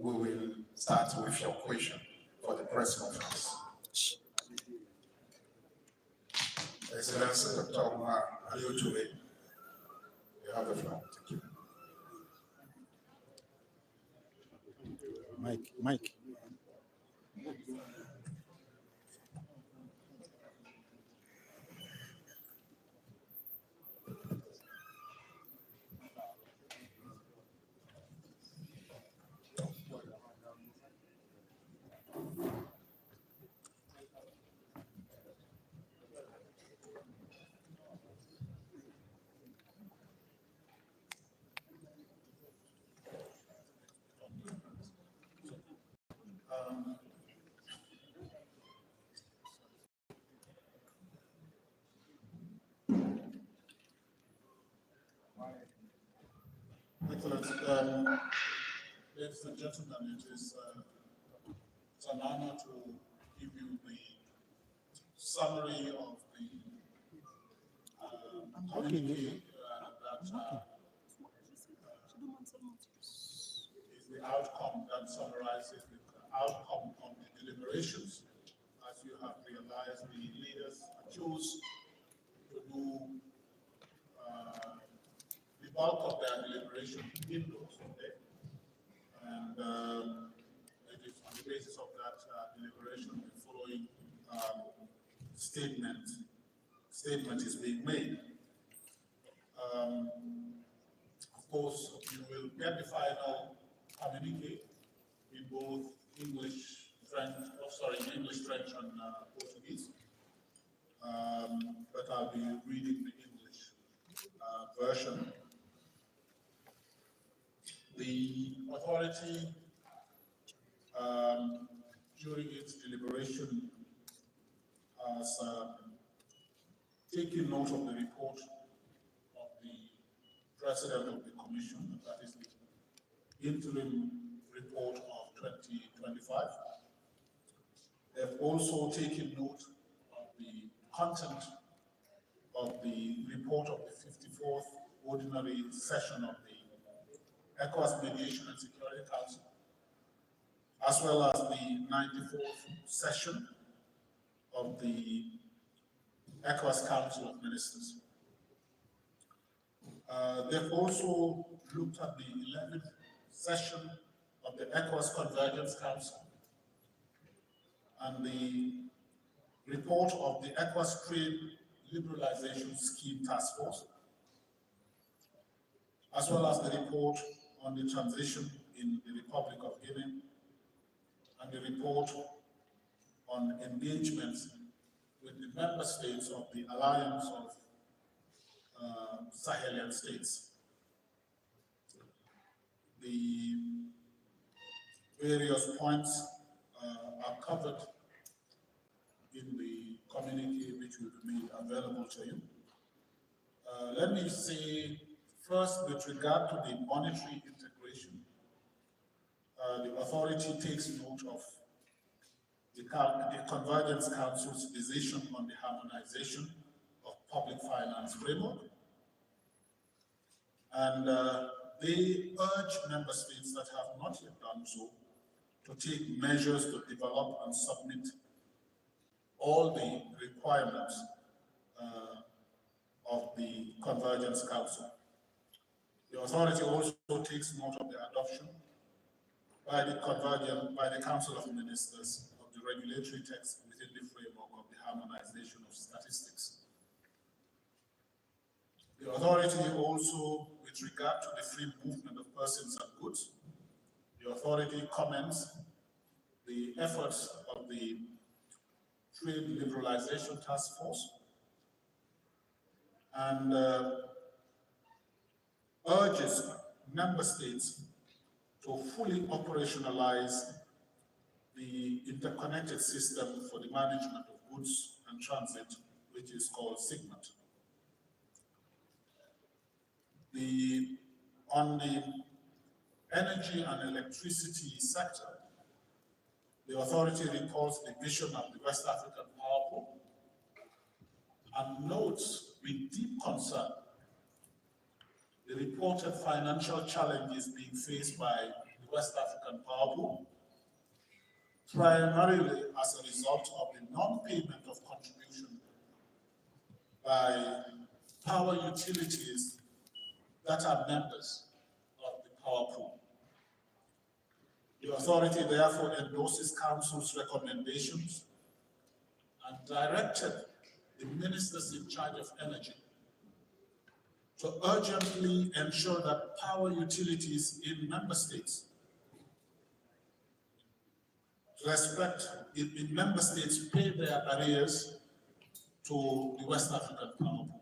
we will start with your question for the press conference. Excellency Dr. Omar Aliotube, you have the floor. Thank you. Mike. Excellent. Ladies and gentlemen, it's an honor to give you the summary of the communique that is the outcome that summarizes the outcome of the deliberations. As you have realized, the leaders chose to do the bulk of their deliberation indoors today. And it is on the basis of that deliberation, the following statement is being made. Of course, you will get the final communique in both English, French, and Portuguese. But I'll be reading the English version. The authority, during its deliberation, has taken note of the report of the President of the Commission, that is the interim report of 2025. They've also taken note of the content of the report of the 54th Ordinary Session of the ECOWAS Mediation and Security Council, as well as the 94th session of the ECOWAS Council of Ministers. They've also looked at the 11th session of the ECOWAS Convergence Council and the report of the ECOWAS Trade Liberalization Scheme Task Force, as well as the report on the transition in the Republic of Guinea and the report on engagements with the member states of the Alliance of Sahelian States. The various points are covered in the communique which will be made available to you. Let me say first, with regard to the monetary integration, the authority takes note of the Convergence Council's decision on the harmonization of public finance framework. And they urge member states that have not yet done so to take measures to develop and submit all the requirements of the Convergence Council. The authority also takes note of the adoption by the Council of Ministers of the regulatory text within the framework of the harmonization of statistics. The authority also, with regard to the free movement of persons and goods, the authority commends the efforts of the Trade Liberalization Task Force and urges member states to fully operationalize the interconnected system for the management of goods and transit, which is called SIGMAT. On the energy and electricity sector, the authority recalls the vision of the West African Power Pool and notes with deep concern the reported financial challenges being faced by the West African Power Pool, primarily as a result of the non-payment of contribution by power utilities that are members of the power pool. The authority therefore endorses Council's recommendations and directed the ministers in charge of energy to urgently ensure that power utilities in member states in member states pay their arrears to the West African Power Pool.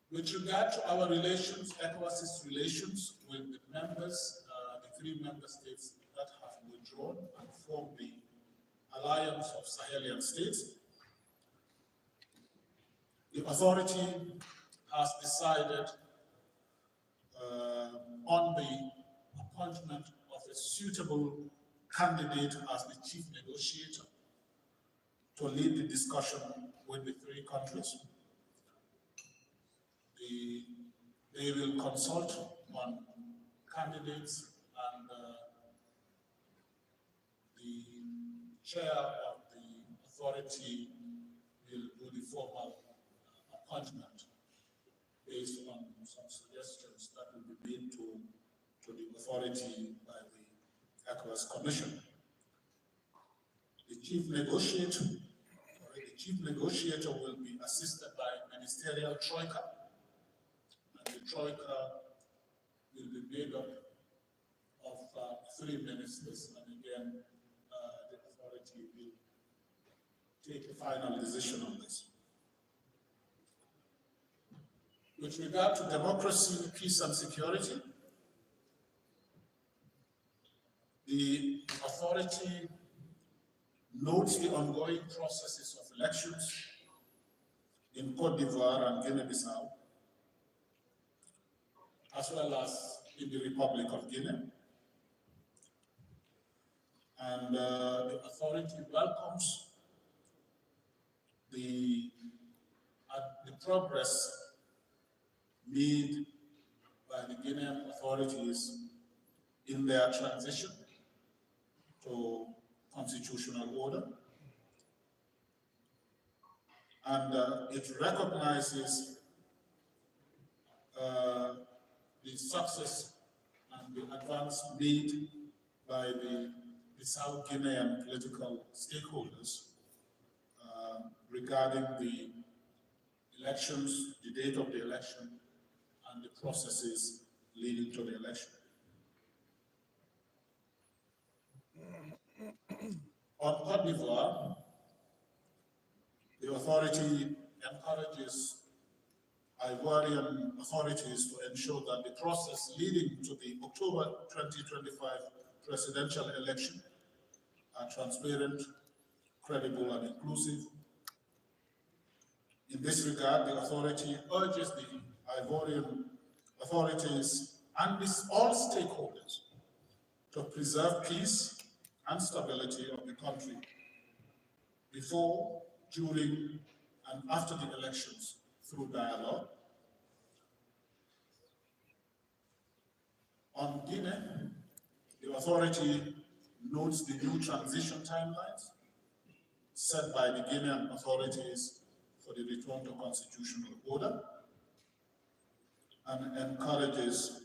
With regard to our relations, ECOWAS's relations with the members, the 3 member states that have withdrawn and formed the Alliance of Sahelian States, the authority has decided on the appointment of a suitable candidate as the chief negotiator to lead the discussion with the 3 countries. They will consult on candidates, and the chair of the authority will do the formal appointment based on some suggestions that will be made to the authority by the ECOWAS Commission. The chief negotiator will be assisted by ministerial troika, and the troika will be made up of 3 ministers, and again, the authority will take a final decision on this. With regard to democracy, peace, and security, the authority notes the ongoing processes of elections in Côte d'Ivoire and Guinea-Bissau, as well as in the Republic of Guinea. And the authority welcomes the progress made by the Guinean authorities in their transition to constitutional order. And it recognizes the success and the advance made by the South Guinean political stakeholders regarding the elections, the date of the election, and the processes leading to the election. On Côte d'Ivoire, the authority encourages Ivorian authorities to ensure that the process leading to the October 2025 presidential election are transparent, credible, and inclusive. In this regard, the authority urges the Ivorian authorities and all stakeholders to preserve peace and stability of the country before, during, and after the elections through dialogue. On Guinea, the authority notes the new transition timelines set by the Guinean authorities for the return to constitutional order, and encourages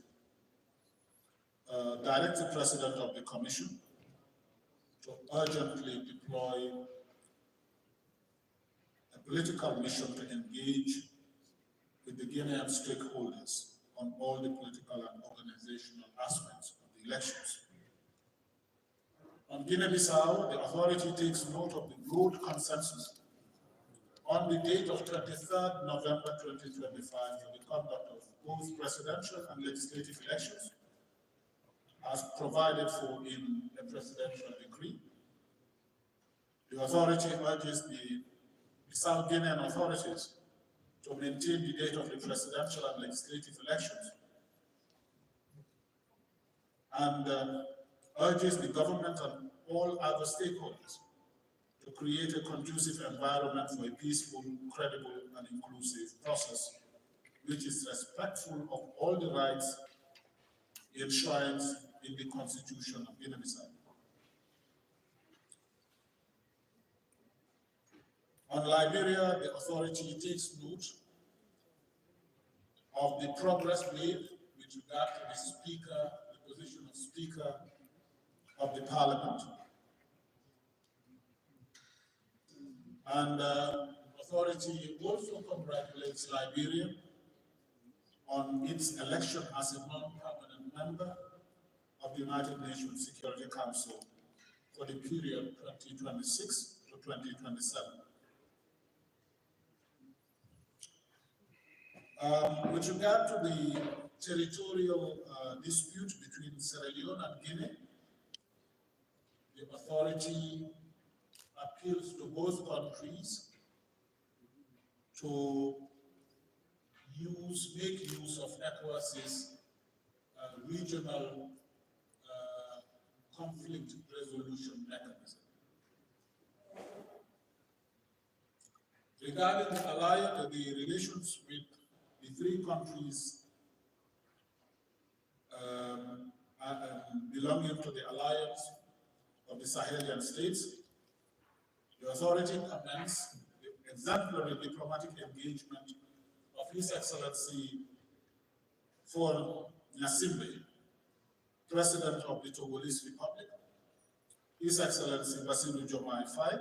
directs the President of the Commission to urgently deploy a political mission to engage with the Guinean stakeholders on all the political and organizational aspects of the elections. On Guinea-Bissau, the authority takes note of the broad consensus on the date of 23rd November 2025 for the conduct of both presidential and legislative elections, as provided for in a presidential decree. The authority urges the South Guinean authorities to maintain the date of the presidential and legislative elections, and urges the government and all other stakeholders to create a conducive environment for a peaceful, credible, and inclusive process which is respectful of all the rights enshrined in the Constitution of Guinea-Bissau. On Liberia, the authority takes note of the progress made with regard to the Speaker, the position of Speaker of the Parliament. And the authority also congratulates Liberia on its election as a non-permanent member of the United Nations Security Council for the period 2026 to 2027. With regard to the territorial dispute between Sierra Leone and Guinea, the authority appeals to both countries to make use of ECOWAS's regional conflict resolution mechanism. Regarding the relations with the three countries belonging to the alliance of the Sahelian states, the authority commends the exemplary diplomatic engagement of His Excellency Faure Gnassingbé, President of the Togolese Republic, His Excellency Bassirou Diomaye Faye,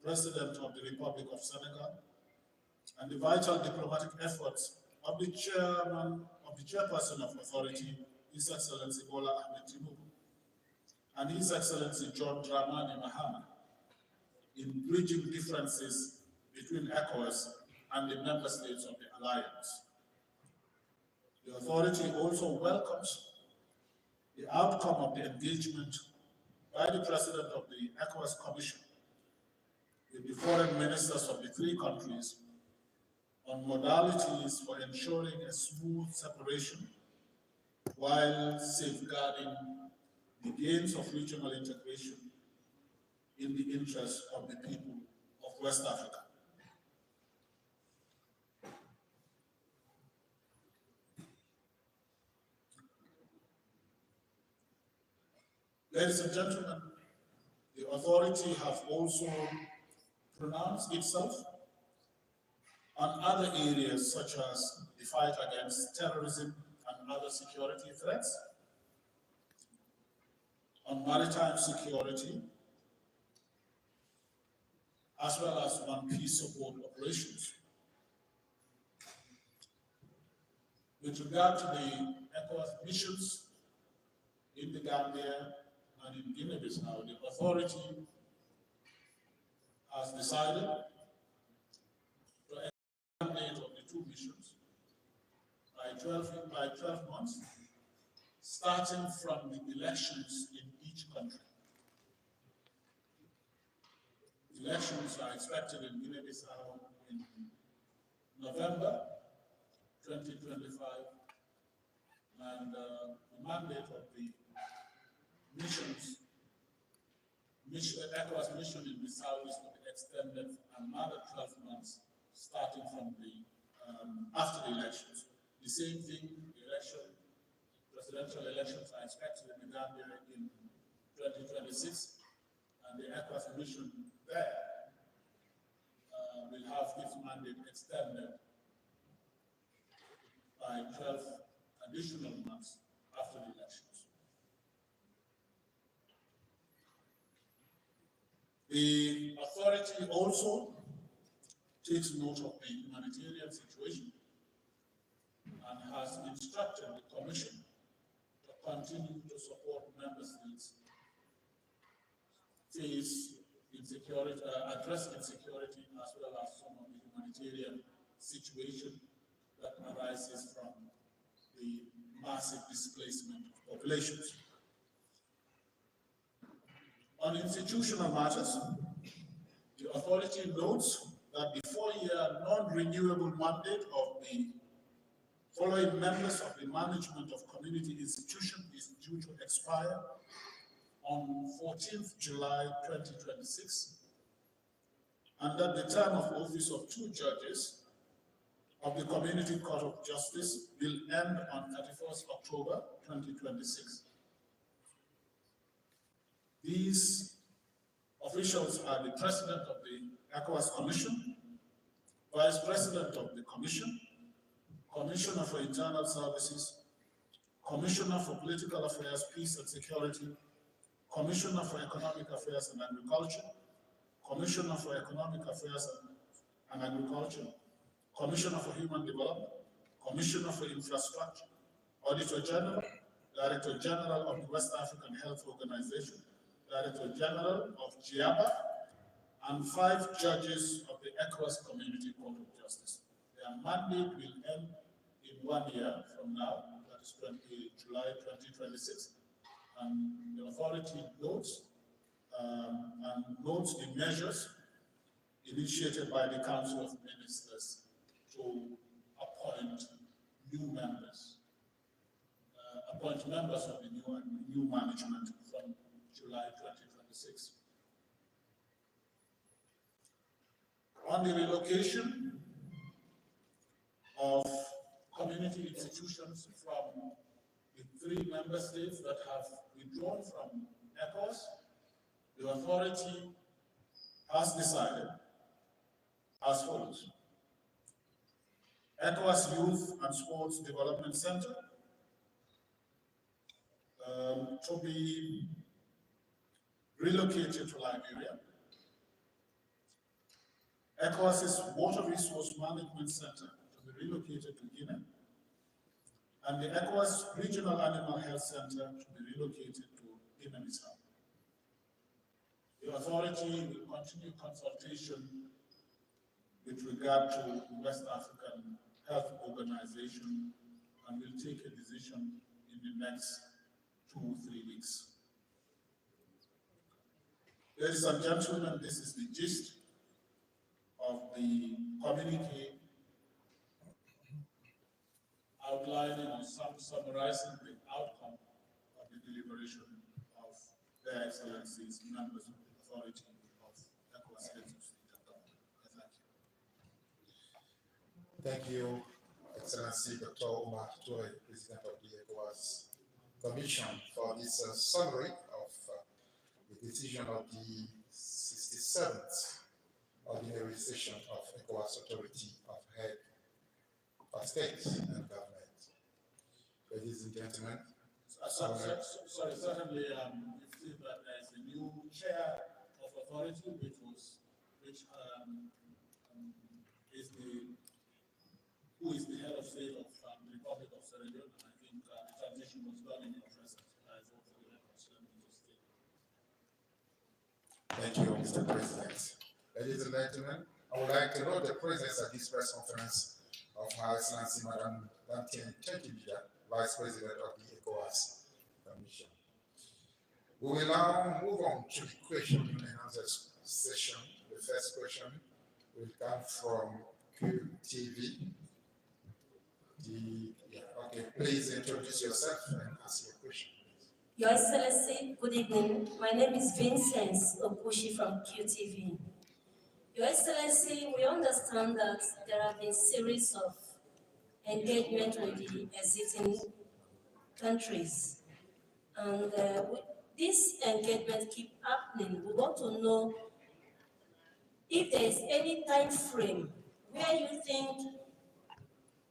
President of the Republic of Senegal, and the vital diplomatic efforts of the chairperson of authority, His Excellency Bola Ahmed Tinubu, and His Excellency John Dramani Mahama, in bridging differences between ECOWAS and the member states of the alliance. The authority also welcomes the outcome of the engagement by the President of the ECOWAS Commission with the foreign ministers of the three countries on modalities for ensuring a smooth separation while safeguarding the gains of regional integration in the interest of the people of West Africa. Ladies and gentlemen, the authority has also pronounced itself on other areas such as the fight against terrorism and other security threats, on maritime security, as well as on peace support operations. With regard to the ECOWAS missions in the Gambia and in Guinea-Bissau, the authority has decided to extend of the two missions by 12 months, starting from the elections in each country. Elections are expected in Guinea-Bissau in November 2025, and the mandate of the ECOWAS mission in Bissau is to be extended another 12 months, starting from the after the elections. The same thing, presidential elections are expected in the Gambia in 2026, and the ECOWAS mission there will have its mandate extended by 12 additional months after the elections. The authority also takes note of the humanitarian situation and has instructed the Commission to continue to support member states face insecurity, address insecurity, as well as some of the humanitarian situation that arises from the massive displacement of populations. On institutional matters, the authority notes that the 4-year non-renewable mandate of the following members of the management of community institutions is due to expire on 14th July 2026, and that the term of office of 2 judges of the Community Court of Justice will end on 31st October 2026. These officials are the President of the ECOWAS Commission, Vice President of the Commission, Commissioner for Internal Services, Commissioner for Political Affairs, Peace and Security, Commissioner for Economic Affairs and Agriculture, Commissioner for Economic Affairs and Agriculture, Commissioner for Human Development, Commissioner for Infrastructure, Auditor General, Director General of the West African Health Organization, Director General of GIABA, and 5 judges of the ECOWAS Community Court of Justice. Their mandate will end in 1 year from now, that is July 2026. And the authority notes the measures initiated by the Council of Ministers to appoint new members, appoint members of the new management from July 2026. On the relocation of community institutions from the 3 member states that have withdrawn from ECOWAS, the authority has decided as follows. ECOWAS Youth and Sports Development Center to be relocated to Liberia. ECOWAS's Water Resource Management Center to be relocated to Guinea. And the ECOWAS Regional Animal Health Center to be relocated to Guinea-Bissau. The authority will continue consultation with regard to the West African Health Organization and will take a decision in the next 2-3 weeks. Ladies and gentlemen, this is the gist of the communique outlining or summarizing the outcome of the deliberation of Their Excellencies, members of the authority of ECOWAS Heads of State and Government. Thank you, Excellency Dr. Omar Toure, President of the ECOWAS Commission, for this summary of the decision of the 67th Ordinary Session of ECOWAS Authority of Head of State and Government. Ladies and gentlemen, sorry, certainly you've seen that there is a new chair of authority which is the head of state of the Republic of Sierra Leone, and I think the transition was done in your presence. Thank you, Mr. President. Ladies and gentlemen, I would like to note the presence at this press conference of Her Excellency Madam Dantien Tenkibida, Vice President of the ECOWAS Commission. We will now move on to the question and answer session. The first question will come from QTV. Okay, please introduce yourself and ask your question. Your Excellency, good evening. My name is Vincent Okushi from QTV. Your Excellency, we understand that there have been a series of engagement with the existing countries. And this engagement keep happening. We want to know if there is any time frame where you think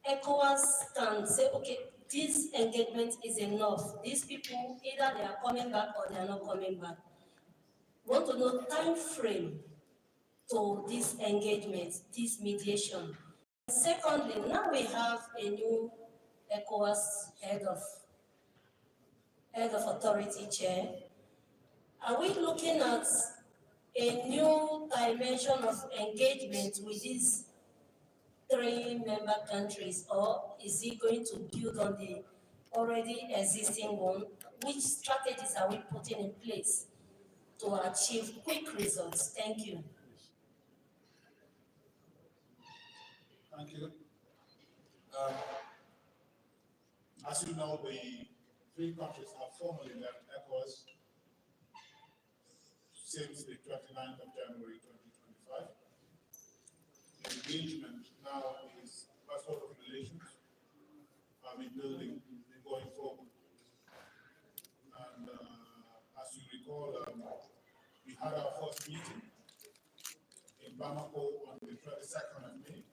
ECOWAS can say, okay, this engagement is enough. These people, either they are coming back or they are not coming back. We want to know time frame to this engagement, this mediation. Secondly, now we have a new ECOWAS head of authority chair. Are we looking at a new dimension of engagement with these 3 member countries, or is he going to build on the already existing one? Which strategies are we putting in place to achieve quick results? Thank you. Thank you. As you know, the 3 countries have formally left ECOWAS since the 29th of January 2025. The engagement now is sort of relations are we building going forward. And as you recall, we had our first meeting in Bamako on the 22nd of May.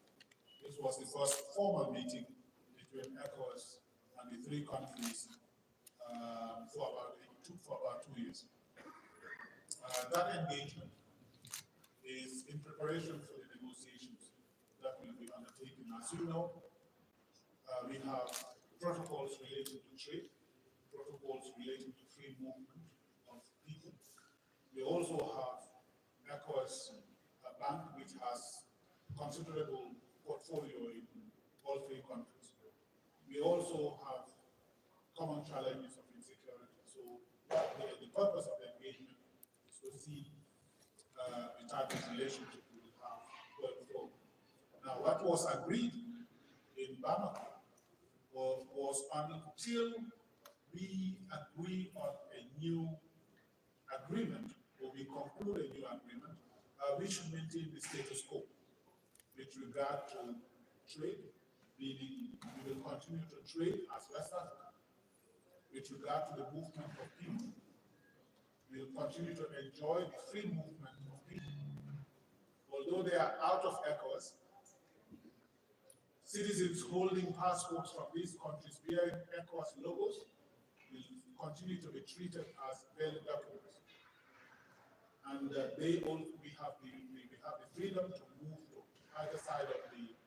This was the first formal meeting between ECOWAS and the three countries took for about 2 years. That engagement is in preparation for the negotiations that will be undertaken. As you know, we have protocols related to trade, protocols related to free movement of people. We also have ECOWAS, a bank which has considerable portfolio in all three countries. We also have common challenges of insecurity. So the purpose of the engagement is to see the type of relationship we will have going forward. Now, what was agreed in Bamako was until we agree on a new agreement, or we conclude a new agreement, we should maintain the status quo with regard to trade, meaning we will continue to trade as West Africa. With regard to the movement of people, we will continue to enjoy the free movement of people. Although they are out of ECOWAS, citizens holding passports from these countries bearing ECOWAS logos will continue to be treated as valid documents. And we have the freedom to move to either side of the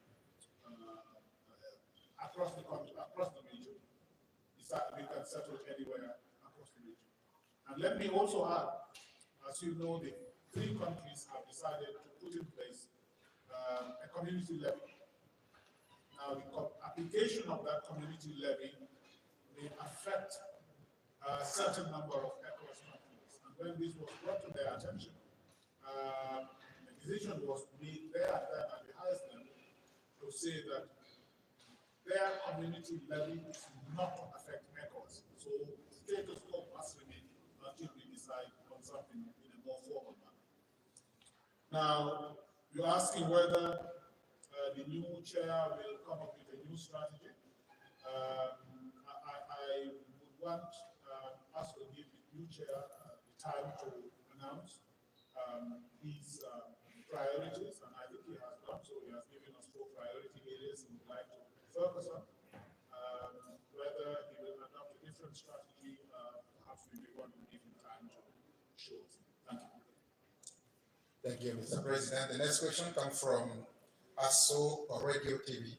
across the country, across the region. We can settle anywhere across the region. And let me also add, as you know, the three countries have decided to put in place a community levy. Now, the application of that community levy may affect a certain number of ECOWAS countries. And when this was brought to their attention, a decision was made there and then at the highest level to say that their community levy is not to affect ECOWAS. So status quo must remain until we decide on something in a more formal manner. Now, you're asking whether the new chair will come up with a new strategy. I would want us to give the new chair the time to announce his priorities, and I think he has done so. He has given us 4 priority areas he would like to focus on. Whether he will adopt a different strategy, perhaps we may want to give him time to show us. Thank you. Thank you, Mr. President. The next question comes from ASO Radio TV.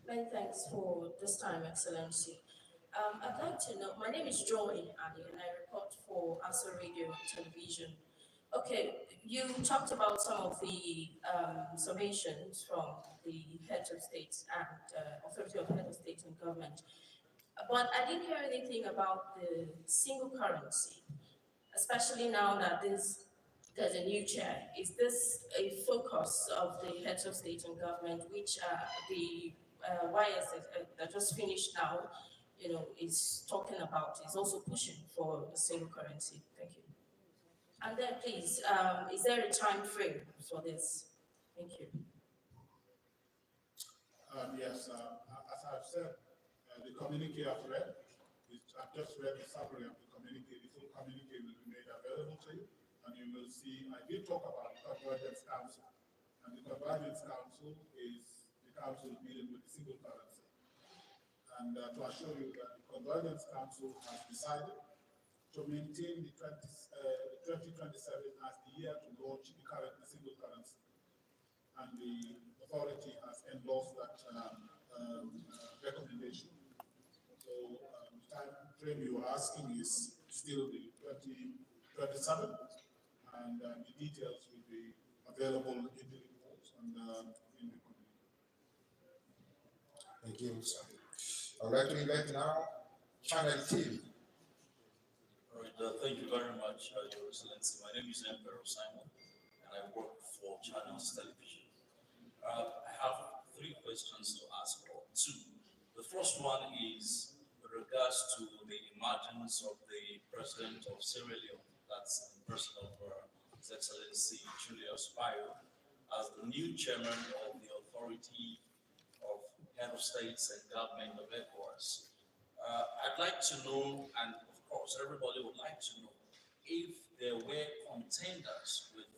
Many thanks for this time, Excellency. I'd like to know, my name is Joy Ali, and I report for ASO Radio Television. Okay, you talked about some of the summations from the heads of states and authority of heads of state and government, but I didn't hear anything about the single currency, especially now that there's a new chair. Is this a focus of the heads of state and government, which the YS that just finished now, is talking about, is also pushing for a single currency? Thank you. And then please, is there a time frame for this? Thank you. Yes, as I've said, the communique I've read, I've just read the summary of the communique. The full communique will be made available to you, and you will see, I did talk about the Convergence Council, and the Convergence Council is the council dealing with the single currency. And to assure you that the Convergence Council has decided to maintain the 2027 as the year to launch the single currency. And the authority has endorsed that recommendation. So the time frame you are asking is still the 2027, and the details will be available in the reports and in the community. Thank you, sir. I'd like to invite now Channel TV. All right, thank you very much, Your Excellency. My name is Emperor Simon, and I work for Channels Television. I have 3 questions to ask, or 2. The first one is with regards to the emergence of the president of Sierra Leone, that's the person of His Excellency Julius Bayo as the new chairman of the Authority of Head of States and Government of ECOWAS. I'd like to know, and of course everybody would like to know, if there were contenders with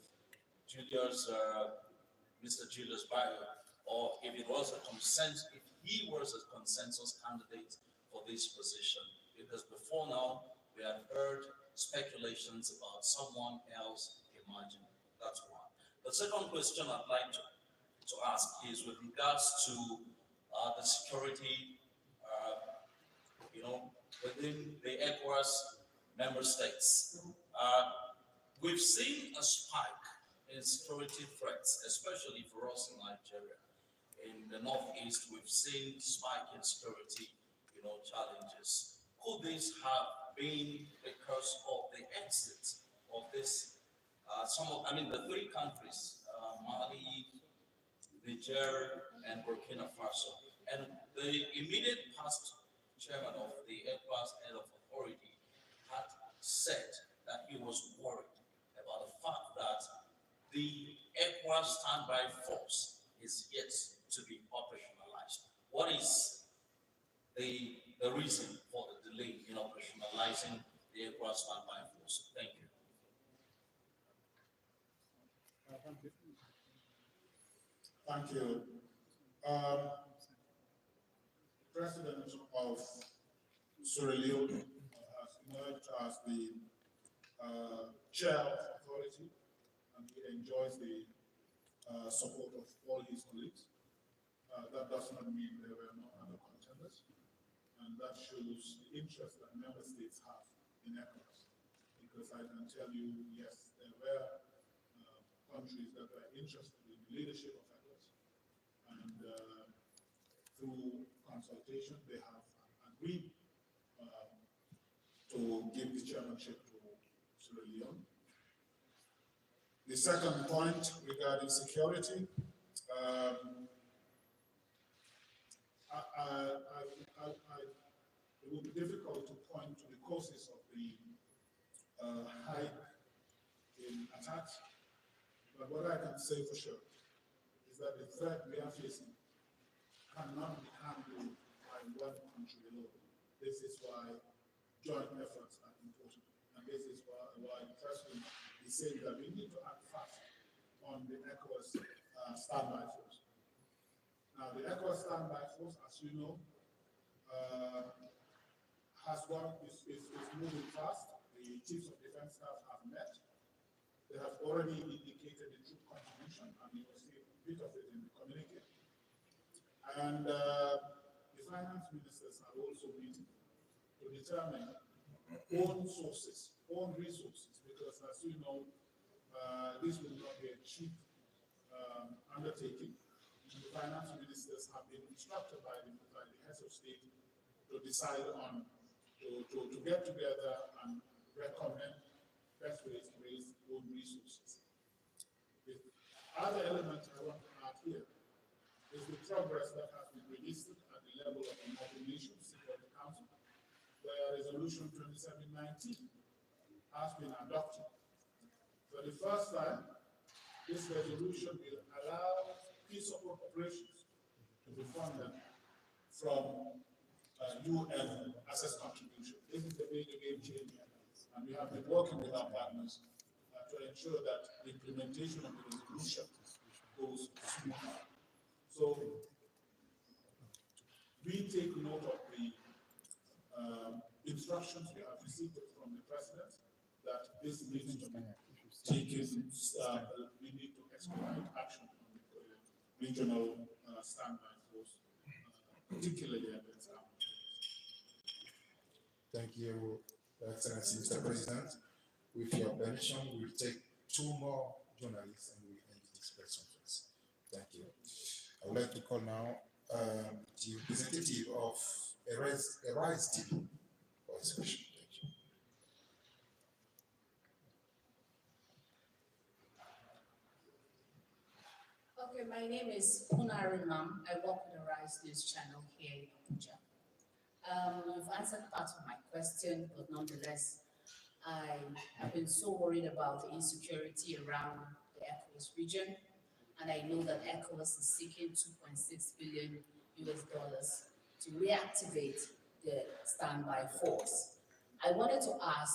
Mr. Julius Bayo, or if it was a consensus, if he was a consensus candidate for this position. Because before now, we have heard speculations about someone else emerging. That's one. The second question I'd like to ask is with regards to the security, within the ECOWAS member states. We've seen a spike in security threats, especially for us in Nigeria. In the Northeast, we've seen spike in security, challenges. Could this have been because of the exit of this, the three countries, Mali, Niger, and Burkina Faso, and the immediate past chairman of the ECOWAS Head of Authority had said that he was worried about the fact that the ECOWAS standby force is yet to be operationalized. What is the reason for the delay in operationalizing the ECOWAS standby force? Thank you. Thank you. President of Sierra Leone has emerged as the chair of authority, and he enjoys the support of all his colleagues. That does not mean there were no other contenders, and that shows the interest that member states have in ECOWAS. Because I can tell you, yes, there were countries that were interested in the leadership of ECOWAS, and through consultation, they have agreed to give the chairmanship to Sierra Leone. The second point regarding security, it would be difficult to point to the causes of the hike in attacks, but what I can say for sure is that the threat we are facing cannot be handled by one country alone. This is why joint efforts are important, and this is why the President is saying that we need to act fast on the ECOWAS standby force. Now, the ECOWAS standby force, as you know, is moving fast. The chiefs of defense staff have met. They have already indicated the troop contribution, and you will see a bit of it in the communique. And the finance ministers are also meeting to determine own sources, own resources, because as you know, this will not be a cheap undertaking. The finance ministers have been instructed by the heads of state to decide on, to get together and recommend best ways to raise own resources. The other element I want to add here is the progress that has been registered at the level of the United Nations Security Council, where Resolution 2719 has been adopted. For the first time, this resolution will allow peace support operations to be funded from UN access contribution. This is the big game changer, and we have been working with our partners to ensure that the implementation of the resolution goes smoothly. So we take note of the instructions we have received from the President that this needs to be taken. We need to expedite action on the regional standby force, particularly against armed. Thank you, Excellency, Mr. President. With your permission, we will take two more journalists and we will end this press conference. Thank you. I would like to call now the representative of Arise TV for his question. Thank you. Okay, my name is Punari Nam. I work with the Rise News channel here in Abuja. You've answered part of my question, but nonetheless, I have been so worried about the insecurity around the ECOWAS region, and I know that ECOWAS is seeking 2.6 billion US dollars to reactivate the standby force. I wanted to ask,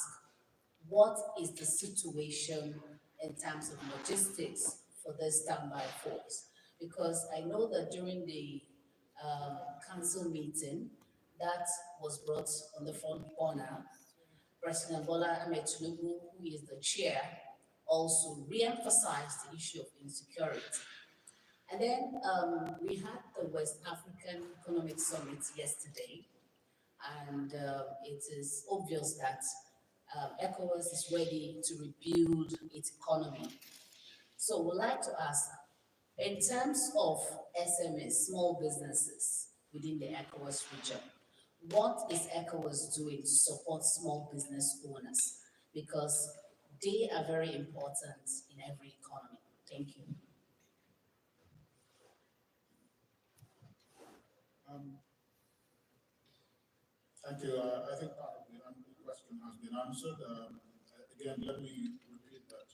what is the situation in terms of logistics for this standby force? Because I know that during the council meeting, that was brought on the front burner. President Bola Ahmed Tinubu, who is the chair, also re-emphasized the issue of insecurity. And then we had the West African Economic Summit yesterday, and it is obvious that ECOWAS is ready to rebuild its economy. So we'd like to ask, in terms of SMEs, small businesses within the ECOWAS region, what is ECOWAS doing to support small business owners? Because they are very important in every economy. Thank you. Thank you. I think part of the question has been answered. Again, let me repeat that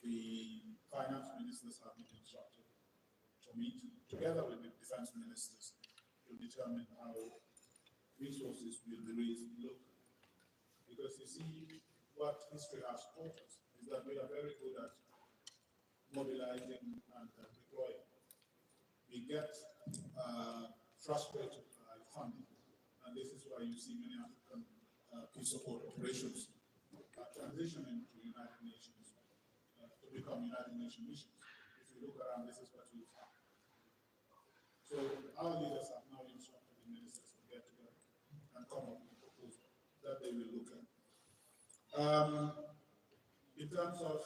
the finance ministers have been instructed to meet together with the defense ministers to determine how resources will be raised locally. Because you see, what history has taught us is that we are very good at mobilizing and deploying. We get frustrated by funding, and this is why you see many African peace support operations transitioning to United Nations to become United Nations missions. If you look around, this is what you find. So our leaders have now instructed the ministers to get together and come up with a proposal that they will look at. In terms of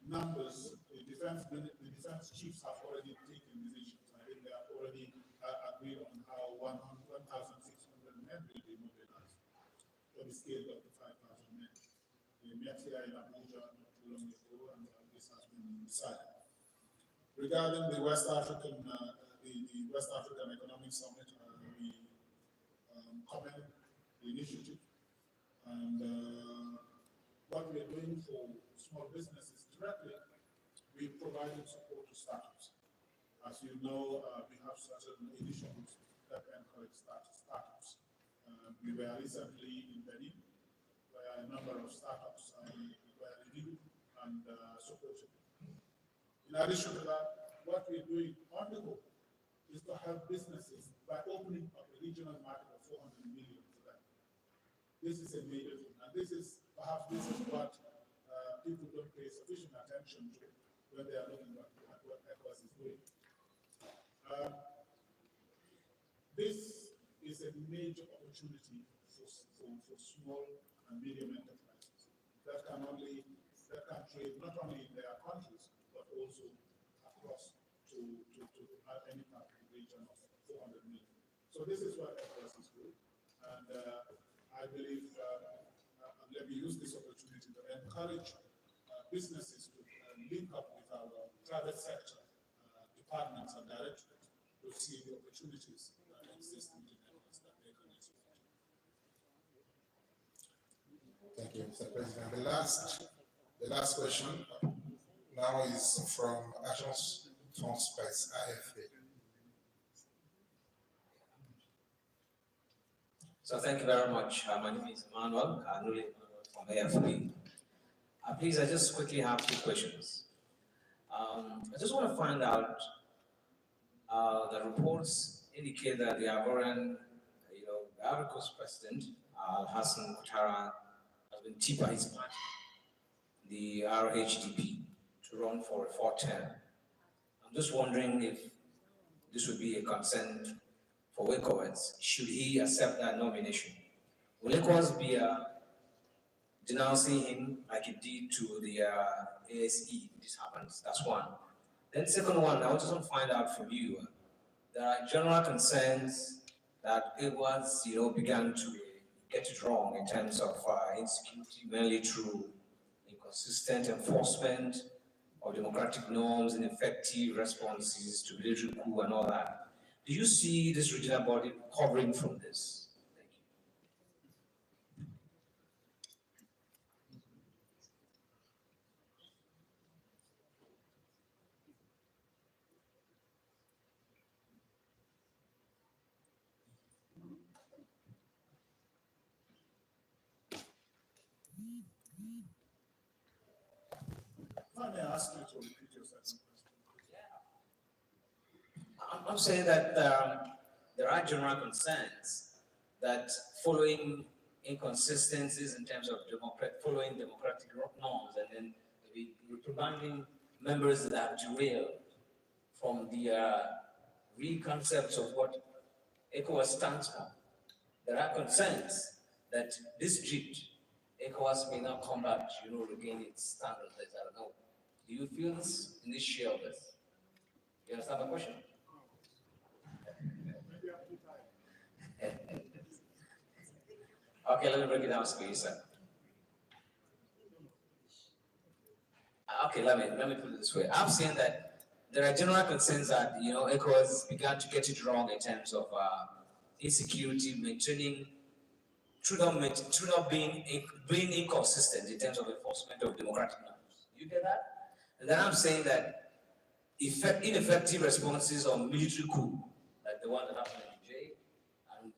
numbers, the defense chiefs have already taken decisions. I think they have already agreed on how 1,600 men will be mobilized for the scale of the 5,000 men. We met here in Abuja not too long ago, and this has been decided. Regarding the West African Economic Summit, we commend the initiative, and what we are doing for small businesses directly, we provided support to startups. As you know, we have certain initiatives that encourage startups. We were recently in Benin, where a number of startups were reviewed and supported. In addition to that, what we're doing on the go is to help businesses by opening up a regional market of 400 million for them. This is a major thing, and this is what people don't pay sufficient attention to when they are looking at what ECOWAS is doing. This is a major opportunity for small and medium enterprises that can trade not only in their countries but also across to any part of the region of 400 million. So this is what ECOWAS is doing, and I believe let me use this opportunity to encourage businesses to link up with our private sector departments and directorates to see the opportunities that exist in the networks that they can exploit. Thank you, Mr. President. The last question now is from Agence France Presse, AFP. So thank you very much. My name is Emmanuel Kanuli from AFP. Please, I just quickly have two questions. I just want to find out, the reports indicate that the Ivorian, the Ivory Coast president, Hassan Ouattara, has been tipped by his party, the RHDP, to run for a fourth term. I'm just wondering if this would be a consent for ECOWAS. Should he accept that nomination? Will ECOWAS be denouncing him like it did to the ASE if this happens? That's one. Then second one, I just want to find out from you, there are general concerns that ECOWAS, began to get it wrong in terms of insecurity, mainly through inconsistent enforcement of democratic norms and effective responses to military coup and all that. Do you see this regional body recovering from this? Thank you. If I may ask you to repeat your second question. I'm saying that there are general concerns that following inconsistencies in terms of following democratic norms and then reprimanding members that have derailed from the real concepts of what ECOWAS stands for. There are concerns that this drift, ECOWAS may not come back to, regain its standards. I don't know. Do you feel this in this share of this? You understand my question? Okay, let me break it down for you, sir. Okay, let me put it this way. I'm saying that there are general concerns that ECOWAS began to get it wrong in terms of insecurity, maintaining, through not being inconsistent in terms of enforcement of democratic norms. You get that? And then I'm saying that ineffective responses on military coup, like the one that happened in Niger, and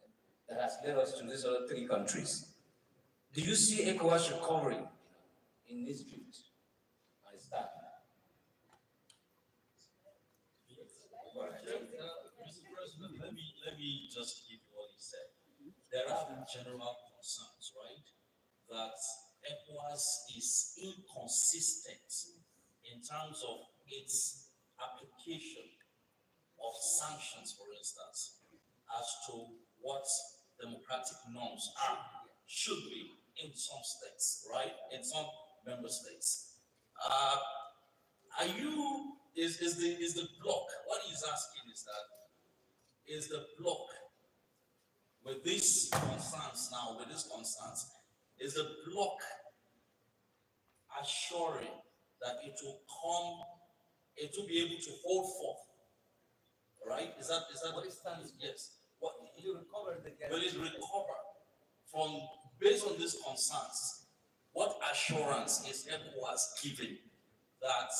that has led us to these other 3 countries. Do you see ECOWAS recovering in this drift? And it's that. Mr. President, let me just give you what he said. There are general concerns, right? That ECOWAS is inconsistent in terms of its application of sanctions, for instance, as to what democratic norms should be in some states, right? In some member states. Is the block, what he's asking is that, is the block with these concerns now, is the block assuring that it will be able to hold forth, right? Is that what it stands? Yes. What you recover the gap? Will it recover from, based on these concerns? What assurance is ECOWAS giving that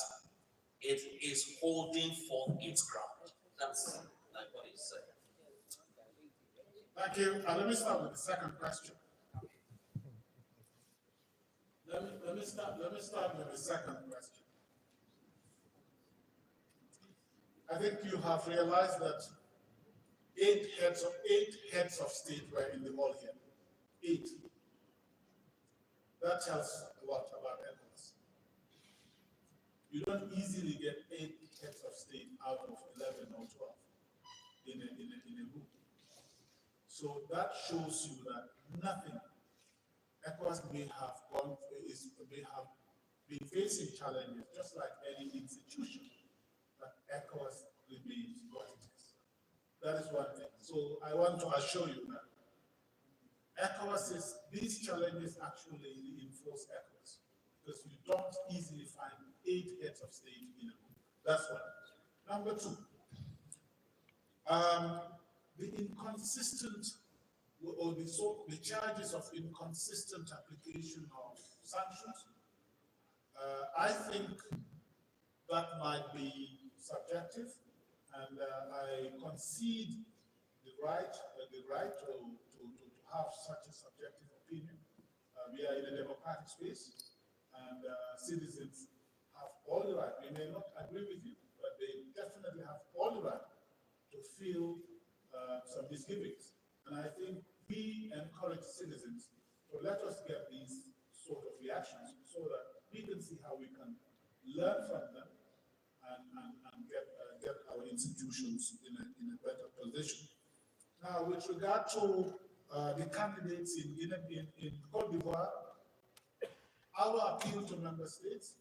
it is holding forth its ground? That's like what he said. Thank you. Let me start with the second question. Let me start with the second question. I think you have realized that 8 heads of state were in the hall here. 8. That tells a lot about ECOWAS. You don't easily get 8 heads of state out of 11 or 12 in a room. So that shows you that nothing. ECOWAS may have been facing challenges just like any institution, but ECOWAS remains what it is. That is one thing. So I want to assure you that these challenges actually reinforce ECOWAS, because you don't easily find 8 heads of state in a room. That's one. Number 2, the inconsistent, or the charges of inconsistent application of sanctions, I think that might be subjective, and I concede the right to have such a subjective opinion. We are in a democratic space, and citizens have all the right. We may not agree with you, but they definitely have all the right to feel some misgivings. And I think we encourage citizens to let us get these sort of reactions so that we can see how we can learn from them and get our institutions in a better position. Now, with regard to the candidates in Côte d'Ivoire, our appeal to member states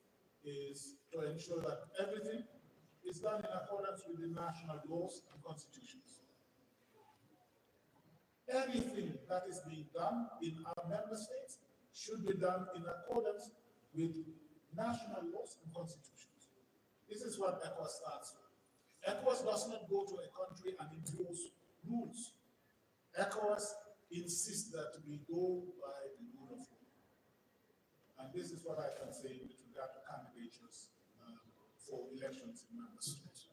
is to ensure that everything is done in accordance with the national laws and constitutions. Anything that is being done in our member states should be done in accordance with national laws and constitutions. This is what ECOWAS stands for. ECOWAS does not go to a country and impose rules. ECOWAS insists that we go by the rule of law. And this is what I can say with regard to candidatures for elections in member states.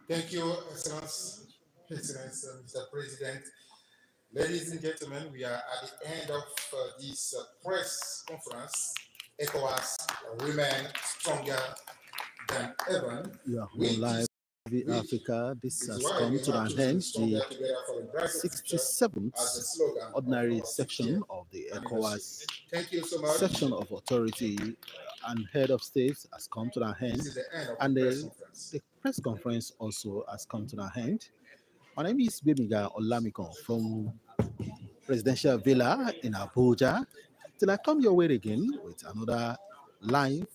Thank you, Excellency, Mr. President. Ladies and gentlemen, we are at the end of this press conference. ECOWAS remain stronger than ever. You are Which on live TV which Africa. This is has why come we to have an chosen end. stronger The together for a brighter future 67th as the slogan of ordinary our section 60th of the anniversary. ECOWAS Thank you so much. section of authority and head of state has come to an end, This is the end of and the press the, conference. the press conference also has come to an end. My name is Bemiga Olamikon from Presidential Villa in Abuja. Till I come your way again with another live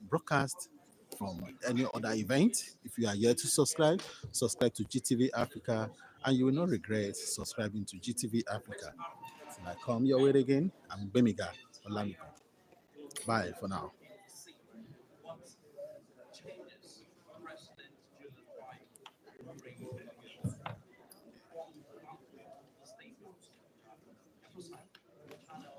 broadcast from any other event. If you are here to subscribe, subscribe to GTV Africa, and you will not regret subscribing to GTV Africa. Till I come your way again, I'm Bemiga Olamikon. Bye for now. Channel